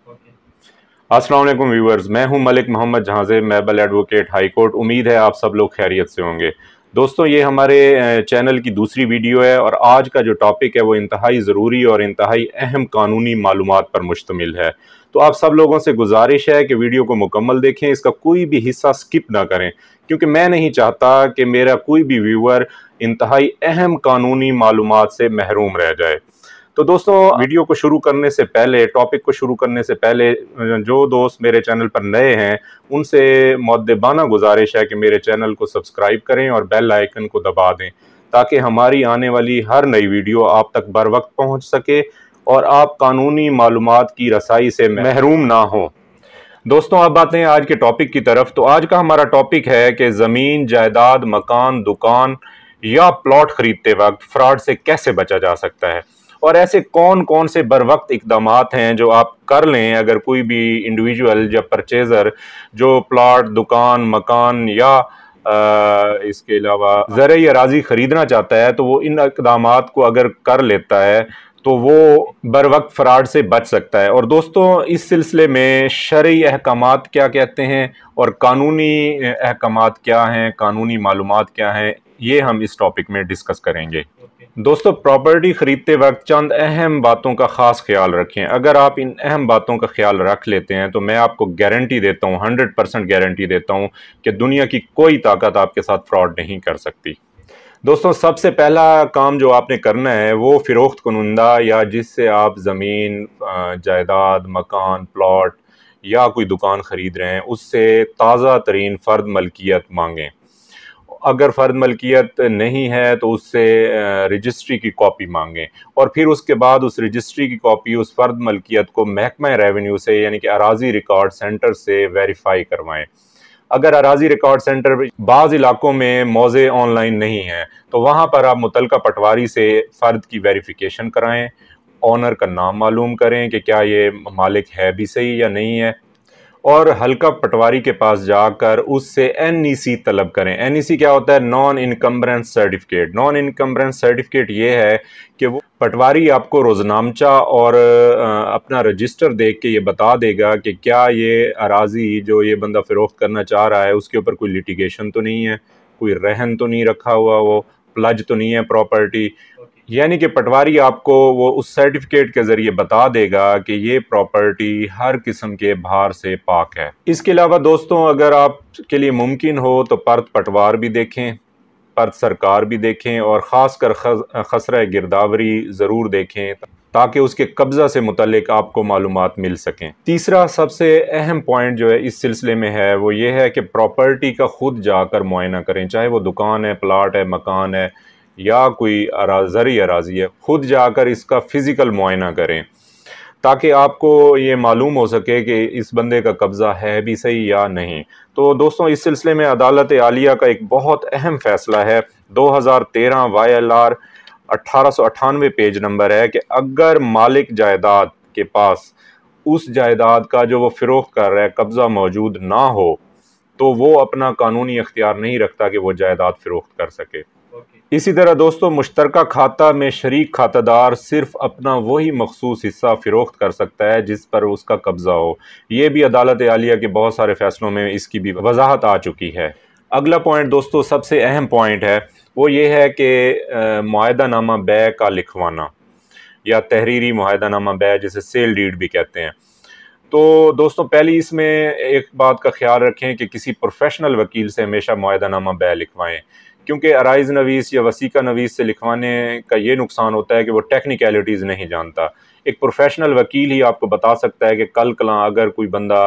अस्सलाम वालेकुम व्यूअर्स, मैं हूं मलिक मोहम्मद जहाज़े मैबल एडवोकेट हाई कोर्ट। उम्मीद है आप सब लोग खैरियत से होंगे। दोस्तों, ये हमारे चैनल की दूसरी वीडियो है और आज का जो टॉपिक है वो इंतहाई ज़रूरी और इंतहाई अहम कानूनी मालूमात पर मुश्तमिल है। तो आप सब लोगों से गुजारिश है कि वीडियो को मुकम्मल देखें, इसका कोई भी हिस्सा स्किप ना करें, क्योंकि मैं नहीं चाहता कि मेरा कोई भी व्यूअर इंतहाई अहम कानूनी मालूमात से महरूम रह जाए। तो दोस्तों, वीडियो को शुरू करने से पहले, टॉपिक को शुरू करने से पहले, जो दोस्त मेरे चैनल पर नए हैं उनसे मुअद्दबाना गुजारिश है कि मेरे चैनल को सब्सक्राइब करें और बेल आइकन को दबा दें, ताकि हमारी आने वाली हर नई वीडियो आप तक बर वक्त पहुँच सके और आप कानूनी मालूमात की रसाई से महरूम ना हो। दोस्तों, अब आते हैं आज के टॉपिक की तरफ। तो आज का हमारा टॉपिक है कि ज़मीन, जायदाद, मकान, दुकान या प्लॉट खरीदते वक्त फ्रॉड से कैसे बचा जा सकता है, और ऐसे कौन कौन से बर वक्त इक़दामात हैं जो आप कर लें अगर कोई भी इंडिविजुअल या परचेज़र जो प्लॉट, दुकान, मकान या इसके अलावा ज़रई अराज़ी ख़रीदना चाहता है, तो वो इन इक़दामात को अगर कर लेता है तो वो बर वक्त फ्रॉड से बच सकता है। और दोस्तों, इस सिलसिले में शरई अहकामात क्या कहते हैं और कानूनी अहकामात क्या हैं, कानूनी मालूमात क्या हैं, ये हम इस टॉपिक में डिस्कस करेंगे। दोस्तों, प्रॉपर्टी ख़रीदते वक्त चंद अहम बातों का ख़ास ख्याल रखें। अगर आप इन अहम बातों का ख्याल रख लेते हैं तो मैं आपको गारंटी देता हूँ, 100% गारंटी देता हूँ कि दुनिया की कोई ताकत आपके साथ फ्रॉड नहीं कर सकती। दोस्तों, सबसे पहला काम जो आपने करना है वो फ़रोख्त कुनंदा या जिससे आप ज़मीन, जायदाद, मकान, प्लॉट या कोई दुकान ख़रीद रहे हैं उससे ताज़ा तरीन फ़र्द मलकियत मांगें। अगर फ़र्द मलकियत नहीं है तो उससे रजिस्ट्री की कॉपी मांगें और फिर उसके बाद उस रजिस्ट्री की कॉपी उस फ़र्द मलकियत को महकमा रेवेन्यू से यानी कि अराज़ी रिकॉर्ड सेंटर से वेरीफाई करवाएं। अगर अराज़ी रिकॉर्ड सेंटर बाज़ इलाकों में मौज़े ऑनलाइन नहीं है तो वहाँ पर आप मुतलका पटवारी से फ़र्द की वेरिफिकेशन कराएं, ऑनर का नाम मालूम करें कि क्या ये मालिक है भी सही या नहीं है, और हल्का पटवारी के पास जाकर उससे NEC तलब करें। NEC क्या होता है? Non encumbrance certificate. Non encumbrance certificate ये है कि वो पटवारी आपको रोज़नामचा और अपना रजिस्टर देख के ये बता देगा कि क्या ये अराज़ी जो ये बंदा फ़रोख्त करना चाह रहा है उसके ऊपर कोई लिटिगेशन तो नहीं है, कोई रहन तो नहीं रखा हुआ, वो प्लज तो नहीं है प्रॉपर्टी। यानी कि पटवारी आपको वो उस सर्टिफिकेट के ज़रिए बता देगा कि ये प्रॉपर्टी हर किस्म के भार से पाक है। इसके अलावा दोस्तों, अगर आपके लिए मुमकिन हो तो पर्त पटवार भी देखें, पर्त सरकार भी देखें और ख़ासकर खसरा गिरदावरी ज़रूर देखें ताकि उसके कब्ज़ा से मुतल्लिक आपको मालूमात मिल सकें। तीसरा सबसे अहम पॉइंट जो है इस सिलसिले में है वो ये है कि प्रॉपर्टी का ख़ुद जाकर मुआयना करें, चाहे वो दुकान है, प्लाट है, मकान है या कोई ज़रई अराज़ी है, खुद जाकर इसका फ़िज़िकल मुआयना करें ताकि आपको ये मालूम हो सके कि इस बंदे का कब्ज़ा है भी सही या नहीं। तो दोस्तों, इस सिलसिले में अदालत आलिया का एक बहुत अहम फ़ैसला है, 2013 YLR 1898 पेज नंबर है कि अगर मालिक जायदाद के पास उस जायदाद का जो वो फ़रोख्त कर रहा है कब्ज़ा मौजूद ना हो तो वो अपना कानूनी इख्तियार नहीं रखता कि वो जायदाद फ़रोख्त कर सके। इसी तरह दोस्तों, मुश्तरका खाता में शरीक खातादार सिर्फ अपना वही मखसूस हिस्सा फ़रोख्त कर सकता है जिस पर उसका कब्ज़ा हो। ये भी अदालत आलिया के बहुत सारे फ़ैसलों में इसकी भी वजाहत आ चुकी है। अगला पॉइंट दोस्तों, सबसे अहम पॉइंट है, वो ये है कि मुआहदानामा बै का लिखवाना या तहरीरी मुआहदानामा बै, जिसे सेल डीड भी कहते हैं। तो दोस्तों, पहली इसमें एक बात का ख्याल रखें कि किसी प्रोफेशनल वकील से हमेशा मुआहदानामा बै लिखवाएं, क्योंकि अराइज़ नवीस या वसीका नवीस से लिखवाने का ये नुकसान होता है कि वो टेक्निकलिटीज़ नहीं जानता। एक प्रोफेशनल वकील ही आपको बता सकता है कि कल कलां अगर कोई बंदा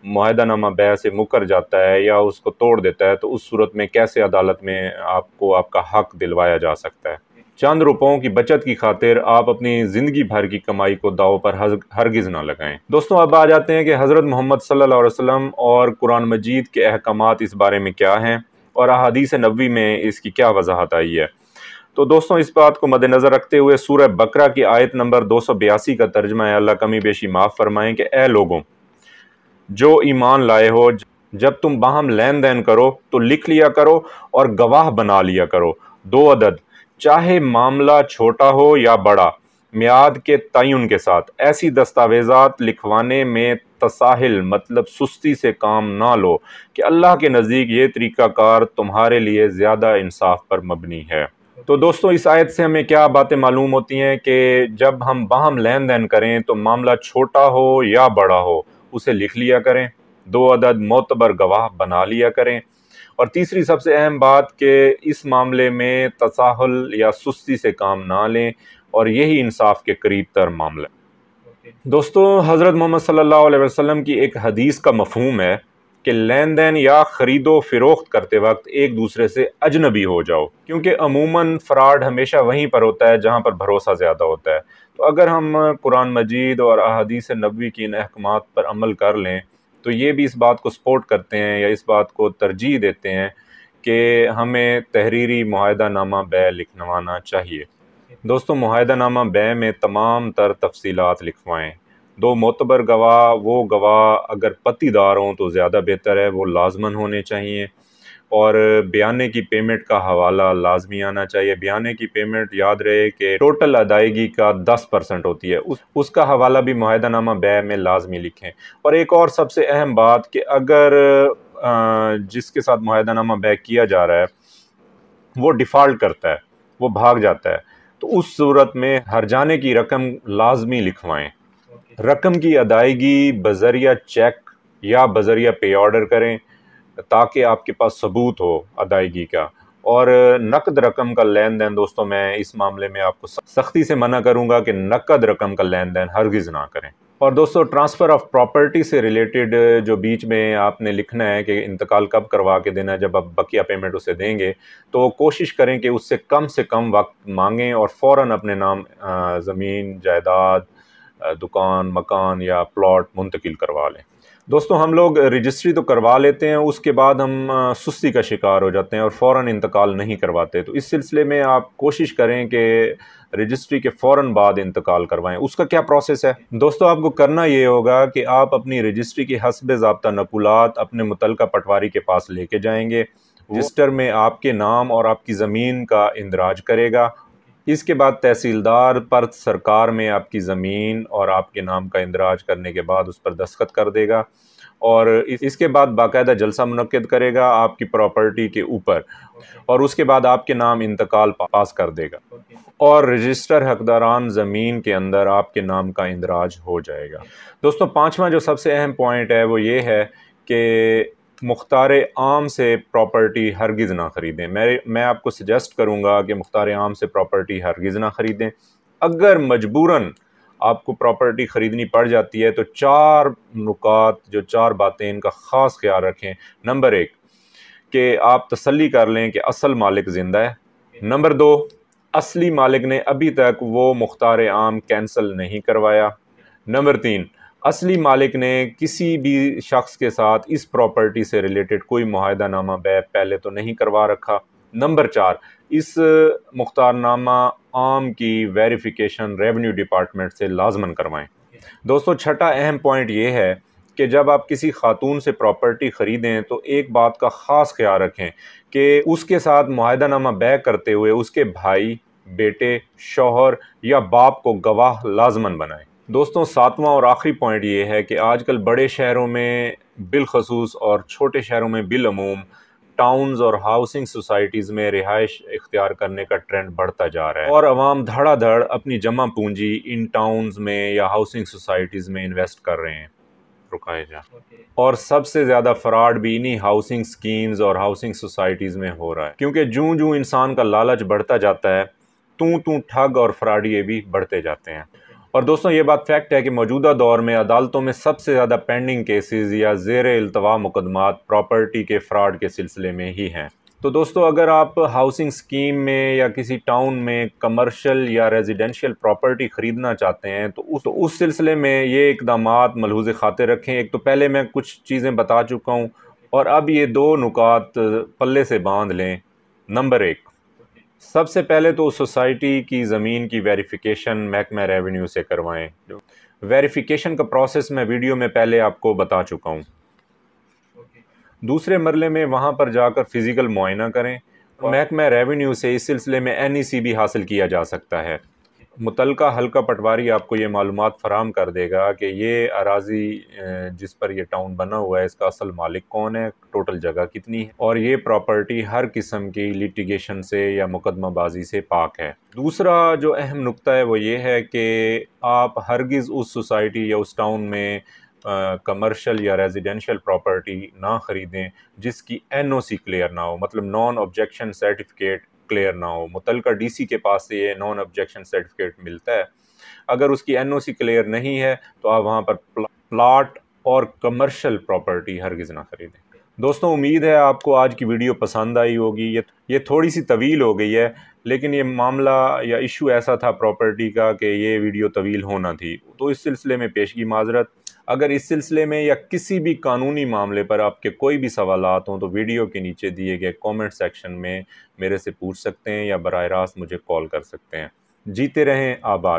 मुआहदानामा बै से मुकर जाता है या उसको तोड़ देता है तो उस सूरत में कैसे अदालत में आपको आपका हक दिलवाया जा सकता है। चंद रुपयों की बचत की खातिर आप अपनी ज़िंदगी भर की कमाई को दाव पर हरगिज़ ना लगाएं। दोस्तों, अब आ जाते हैं कि हज़रत मोहम्मद सल्लल्लाहु अलैहि वसल्लम और कुरान मजीद के अहकामात इस बारे में क्या हैं और अहादीस नबवी में इसकी क्या वजाहत आई है। तो दोस्तों, इस बात को मद्देनज़र रखते हुए सूरह बकरा की आयत नंबर 282 का तर्जमा है, अल्लाह कमी बेशी माफ़ फरमाएं कि ए लोगों जो ईमान लाए हो, जब तुम बाहम लेन देन करो तो लिख लिया करो और गवाह बना लिया करो 2 अदद, चाहे मामला छोटा हो या बड़ा, میعاد کے تعین کے ساتھ ایسی دستاویزات لکھوانے میں تساہل مطلب سستی سے کام نہ لو کہ اللہ کے نزدیک یہ طریقہ کار تمہارے لیے زیادہ انصاف پر مبنی ہے۔ تو دوستوں اس آیت سے ہمیں کیا باتیں معلوم ہوتی ہیں کہ جب ہم باہم لین دین کریں تو معاملہ چھوٹا ہو یا بڑا ہو اسے لکھ لیا کریں، 2 عدد معتبر گواہ بنا لیا کریں، اور تیسری سب سے اہم بات کہ اس معاملے میں تساہل یا سستی سے کام نہ لیں، اور یہی انصاف کے قریب تر معاملہ ہے۔ دوستو حضرت محمد صلی اللہ علیہ وسلم کی ایک حدیث کا مفہوم ہے کہ لین دین یا خرید و فروخت کرتے وقت ایک دوسرے سے اجنبی ہو جاؤ، کیونکہ عموماً فراڈ ہمیشہ وہیں پر ہوتا ہے جہاں پر بھروسہ زیادہ ہوتا ہے۔ تو اگر ہم قرآن مجید اور احادیث نبوی کی ان احکامات پر عمل کر لیں تو یہ بھی اس بات کو سپورٹ کرتے ہیں یا اس بات کو ترجیح دیتے ہیں کہ ہمیں تحریری معاہدہ نامہ بیع لکھوانا چاہیے۔ دوستو معاہدہ نامہ بیع میں تمام تر تفصیلات لکھوائیں۔ 2 معتبر گواہ، وہ گواہ اگر پتی دار ہوں تو زیادہ بہتر ہے، وہ لازماً ہونے چاہیے، اور بیانے کی پیمنٹ کا حوالہ لازمی آنا چاہیے۔ بیانے کی پیمنٹ یاد رہے کہ ٹوٹل ادائیگی کا 10% ہوتی ہے، اس کا حوالہ بھی معاہدہ نامہ بیع میں لازمی لکھیں۔ اور ایک اور سب سے اہم بات کہ اگر جس کے ساتھ معاہدہ نامہ بیع کیا جا رہا ہے وہ ڈیفالٹ کرتا ہے، وہ بھاگ جاتا ہے، تو اس صورت میں ہرجانے کی رقم لازمی لکھوائیں۔ رقم کی ادائیگی بذریعہ چیک یا بذریعہ پے آرڈر کریں تاکہ آپ کے پاس ثبوت ہو ادائیگی کا، اور نقد رقم کا لین دین دوستوں میں اس معاملے میں آپ کو سختی سے منع کروں گا کہ نقد رقم کا لین دین ہرگز نہ کریں۔ اور دوستو ٹرانسفر آف پراپرٹی سے ریلیٹڈ جو بیچ میں آپ نے لکھنا ہے کہ انتقال کب کروا کے دینا ہے، جب آپ بقیہ پیمنٹ اسے دیں گے تو کوشش کریں کہ اس سے کم وقت مانگیں اور فوراً اپنے نام زمین، جائیداد، دکان، مکان یا پلاٹ منتقل کروا لیں۔ دوستو ہم لوگ رجسٹری تو کروا لیتے ہیں، اس کے بعد ہم سستی کا شکار ہو جاتے ہیں اور فوراً انتقال نہیں کرواتے۔ تو اس سلسلے میں آپ کوشش کریں کہ رجسٹری کے فوراً بعد انتقال کروائیں۔ اس کا کیا پروسیس ہے؟ دوستو آپ کو کرنا یہ ہوگا کہ آپ اپنی رجسٹری کی حسب ضابطہ نقولات اپنے متعلقہ پٹواری کے پاس لے کے جائیں گے۔ رجسٹر میں آپ کے نام اور آپ کی زمین کا اندراج کرے گا۔ اس کے بعد تحصیلدار پرت سرکار میں آپ کی زمین اور آپ کے نام کا اندراج کرنے کے بعد اس پر دستخط کر دے گا، اور اس کے بعد باقاعدہ جلسہ منعقد کرے گا آپ کی پراپرٹی کے اوپر، اور اس کے بعد آپ کے نام انتقال پاس کر دے گا، اور رجسٹر حقداران زمین کے اندر آپ کے نام کا اندراج ہو جائے گا۔ دوستو 5واں جو سب سے اہم پوائنٹ ہے وہ یہ ہے کہ مختار عام سے پراپرٹی ہرگز نہ خریدیں۔ میں آپ کو سجیسٹ کروں گا کہ مختار عام سے پراپرٹی ہرگز نہ خریدیں۔ اگر مجبوراً آپ کو پراپرٹی خریدنی پڑ جاتی ہے تو 4 نکات، جو 4 باتیں، ان کا خاص خیال رکھیں۔ نمبر 1 کہ آپ تسلی کر لیں کہ اصل مالک زندہ ہے۔ نمبر 2 اصلی مالک نے ابھی تک وہ مختار عام کینسل نہیں کروایا۔ نمبر 3 اصلی مالک نے کسی بھی شخص کے ساتھ اس پراپرٹی سے ریلیٹڈ کوئی معاہدہ نامہ بیع پہلے تو نہیں کروا رکھا۔ نمبر 4 اس مختار نامہ عام کی ویریفیکیشن ریونیو ڈپارٹمنٹ سے لازماً کروائیں۔ دوستو 6واں اہم پوائنٹ یہ ہے کہ جب آپ کسی خاتون سے پراپرٹی خریدیں تو ایک بات کا خاص خیال رکھیں کہ اس کے ساتھ معاہدہ نامہ بیع کرتے ہوئے اس کے بھائی، بیٹے، شوہر یا باپ کو گواہ لازماً بنائیں۔ دوستوں 7واں اور آخری پوائنٹ یہ ہے کہ آج کل بڑے شہروں میں بالخصوص اور چھوٹے شہروں میں بالعموم ٹاؤنز اور ہاؤسنگ سوسائٹیز میں رہائش اختیار کرنے کا ٹرینڈ بڑھتا جا رہا ہے، اور عوام دھڑا دھڑ اپنی جمع پونجی ان ٹاؤنز میں یا ہاؤسنگ سوسائٹیز میں انویسٹ کر رہے ہیں۔ اور سب سے زیادہ فراڈ بھی انہی ہاؤسنگ سکیمز اور ہاؤسنگ سوسائٹیز میں ہو رہا ہے، کیونکہ جوں انسان کا لالچ بڑھتا جاتا ہے توں ٹھگ اور فراڈیے بھی بڑھتے جاتے ہیں۔ اور دوستوں یہ بات فیکٹ ہے کہ موجودہ دور میں عدالتوں میں سب سے زیادہ پینڈنگ کیسز یا زیر التوا مقدمات پراپرٹی کے فراڈ کے سلسلے میں ہی ہیں۔ تو دوستو اگر آپ ہاؤسنگ سکیم میں یا کسی ٹاؤن میں کمرشل یا ریزیڈنشل پراپرٹی خریدنا چاہتے ہیں تو اس سلسلے میں یہ اقدامات ملحوظ خاطر رکھیں۔ ایک تو پہلے میں کچھ چیزیں بتا چکا ہوں، اور اب یہ 2 نکات پلے سے باندھ لیں۔ نمبر 1 سب سے پہلے تو سوسائٹی کی زمین کی ویریفیکیشن محکمہ ریونیو سے کروائیں۔ ویریفیکیشن کا پروسیس میں ویڈیو میں پہلے آپ کو بتا چکا ہوں۔ دوسرے مرحلے میں وہاں پر جا کر فزیکل معائنہ کریں۔ محکمہ ریونیو سے اس سلسلے میں NEC بھی حاصل کیا جا سکتا ہے۔ मुतलका हल्का पटवारी आपको ये मालूमात फराहम कर देगा कि ये अराज़ी जिस पर ये टाउन बना हुआ है इसका असल मालिक कौन है, टोटल जगह कितनी है और ये प्रॉपर्टी हर किस्म की लिटिगेशन से या मुकदमाबाजी से पाक है। दूसरा जो अहम नुक्ता है वो ये है कि आप हरगिज़ उस सोसाइटी या उस टाउन में कमर्शियल या रेजिडेंशियल प्रॉपर्टी ना ख़रीदें जिसकी NOC क्लियर ना हो, मतलब नॉन ऑब्जेक्शन सर्टिफिकेट क्लियर ना हो। मुतलका DC के पास से ये नॉन ऑब्जेक्शन सर्टिफिकेट मिलता है। अगर उसकी NOC क्लियर नहीं है तो आप वहाँ पर प्लाट और कमर्शियल प्रॉपर्टी हरगिज़ ना खरीदें। दोस्तों, उम्मीद है आपको आज की वीडियो पसंद आई होगी। ये थोड़ी सी तवील हो गई है, लेकिन ये मामला या इशू ऐसा था प्रॉपर्टी का कि ये वीडियो तवील होना थी, तो इस सिलसिले में पेशगी माजरत। अगर इस सिलसिले में या किसी भी कानूनी मामले पर आपके कोई भी सवालात हों तो वीडियो के नीचे दिए गए कमेंट सेक्शन में मेरे से पूछ सकते हैं या बराह रास्त मुझे कॉल कर सकते हैं। जीते रहें, आबाद।